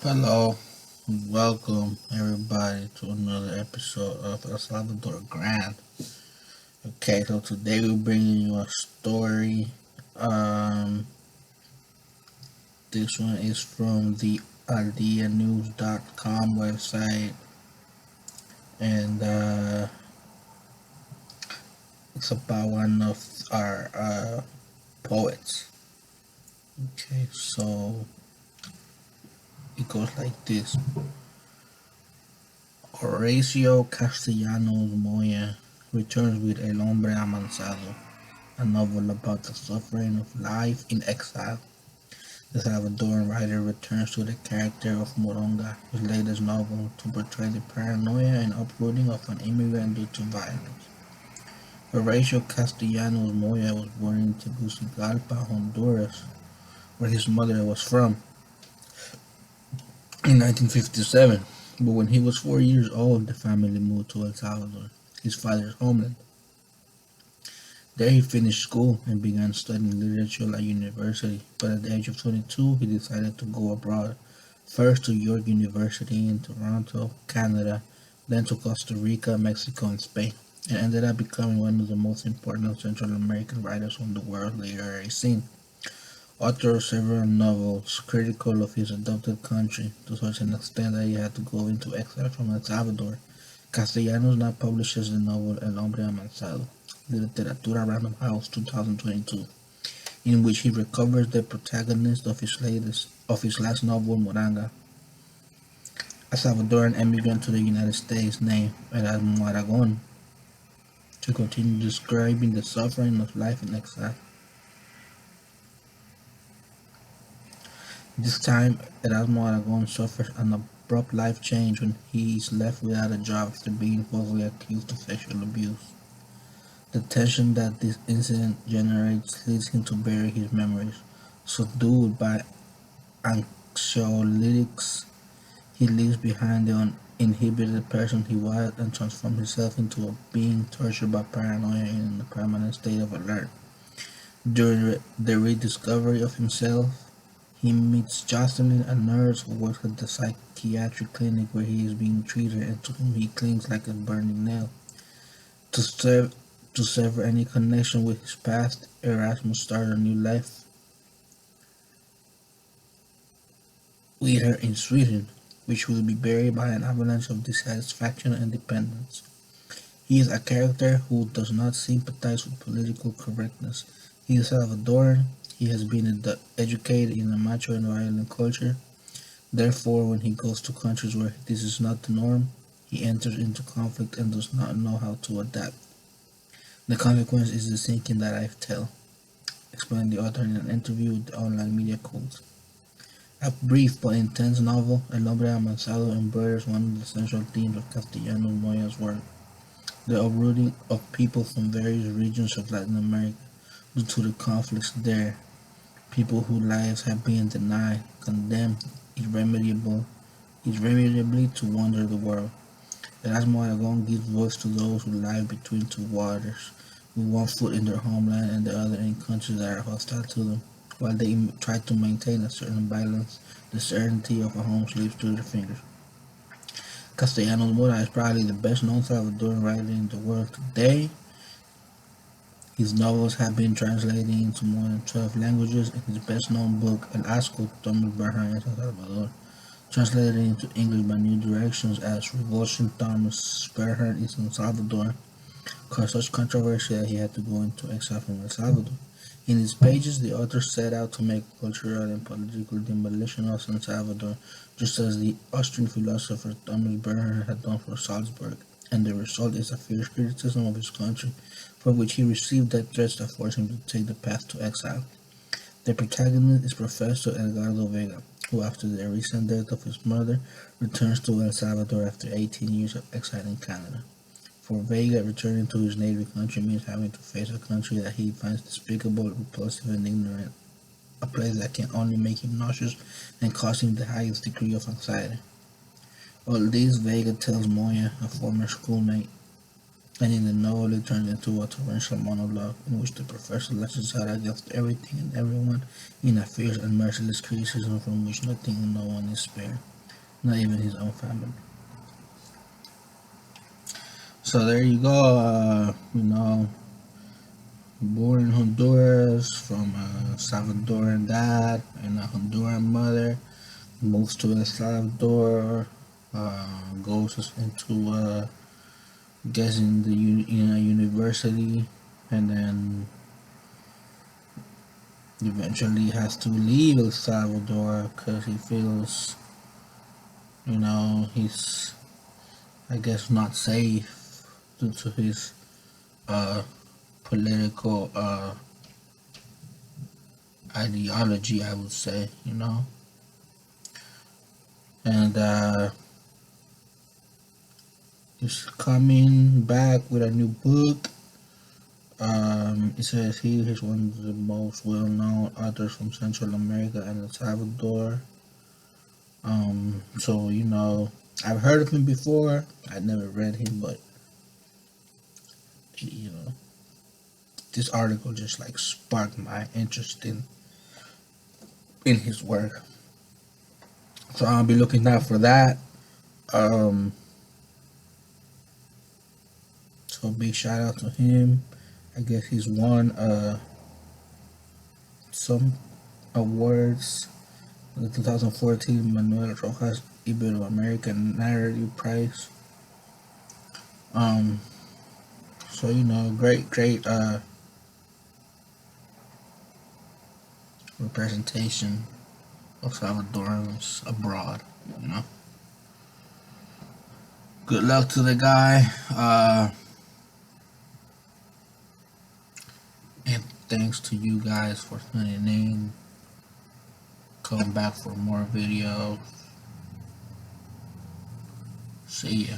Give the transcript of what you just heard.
Hello, welcome everybody to another episode of El Salvador Grand. Okay, so today we're bringing you a story. Um, this one is from the aldeanews.com website, and it's about one of our poets. Okay, so it goes like this: Horacio Castellanos Moya returns with El Hombre Amansado, a novel about the suffering of life in exile. The Salvadoran writer returns to the character of Moronga, his latest novel, to portray the paranoia and uprooting of an immigrant due to violence. Horacio Castellanos Moya was born in Tegucigalpa, Honduras, where his mother was from, in 1957. But when he was 4 years old, the family moved to El Salvador, his father's homeland. There he finished school and began studying literature at university, but at the age of 22 he decided to go abroad, first to York University in Toronto, Canada, then to Costa Rica, Mexico, and Spain, and ended up becoming one of the most important Central American writers on the world's literary scene. Author of several novels critical of his adopted country to such an extent that he had to go into exile from El Salvador, Castellanos now publishes the novel El Hombre Amansado, Literatura Random House 2022, in which he recovers the protagonist of his last novel, Moranga, a Salvadoran immigrant to the United States named Erasmo Aragon, to continue describing the suffering of life in exile. This time, Erasmo Aragon suffers an abrupt life change when he is left without a job after being falsely accused of sexual abuse. The tension that this incident generates leads him to bury his memories. Subdued by anxiolytics, he leaves behind the uninhibited person he was and transforms himself into a being tortured by paranoia and in a permanent state of alert. During the rediscovery of himself, he meets Jocelyn, a nurse who works at the psychiatric clinic where he is being treated and to whom he clings like a burning nail. To sever any connection with his past, Erasmus starts a new life with her in Sweden, which will be buried by an avalanche of dissatisfaction and dependence. He is a character who does not sympathize with political correctness. He is Salvadoran. He has been educated in a macho and violent culture. Therefore, when he goes to countries where this is not the norm, he enters into conflict and does not know how to adapt. The consequence is the sinking that I tell, explained the author in an interview with the online media codes. A brief but intense novel, El Hombre Amansado embroiders one of the central themes of Castellanos Moya's work, the uprooting of people from various regions of Latin America due to the conflicts there, people whose lives have been denied, condemned irremediably to wander the world. Erasmo Aragon gives voice to those who lie between two waters, with one foot in their homeland and the other in countries that are hostile to them. While they try to maintain a certain balance, the certainty of a home slips through their fingers. Castellanos Mora is probably the best known Salvadoran writer in the world today. His novels have been translated into more than 12 languages, and his best known book, El Asco, Thomas Bernhard en Salvador, translated into English by New Directions as Revulsion Thomas Bernhard is in Salvador, caused such controversy that he had to go into exile from El Salvador. In his pages, the author set out to make cultural and political demolition of San Salvador, just as the Austrian philosopher Thomas Bernhard had done for Salzburg, and the result is a fierce criticism of his country, for which he received death threats that forced him to take the path to exile. The protagonist is Professor Edgardo Vega, who, after the recent death of his mother, returns to El Salvador after 18 years of exile in Canada. For Vega, returning to his native country means having to face a country that he finds despicable, repulsive, and ignorant, a place that can only make him nauseous and cause him the highest degree of anxiety. All this, Vega tells Moya, a former schoolmate, and in the novel it turns into a torrential monologue in which the professor lashes out against everything and everyone in a fierce and merciless criticism from which nothing and no one is spared, not even his own family. So there you go. Born in Honduras from a Salvadoran dad and a Honduran mother, moves to El Salvador, goes into gets in a university, and then eventually has to leave El Salvador because he feels, he's, I guess, not safe due to his uh, political ideology, I would say, and he's coming back with a new book. It says he's one of the most well-known authors from Central America and El Salvador. So I've heard of him before. I'd never read him, but you know, this article just like sparked my interest in his work. So I'll be looking out for that. So big shout out to him. I guess he's won some awards. The 2014 Manuel Rojas Ibero-American Narrative Prize. So great representation of Salvadorans abroad. Good luck to the guy. And thanks to you guys for tuning in. Come back for more videos. See ya.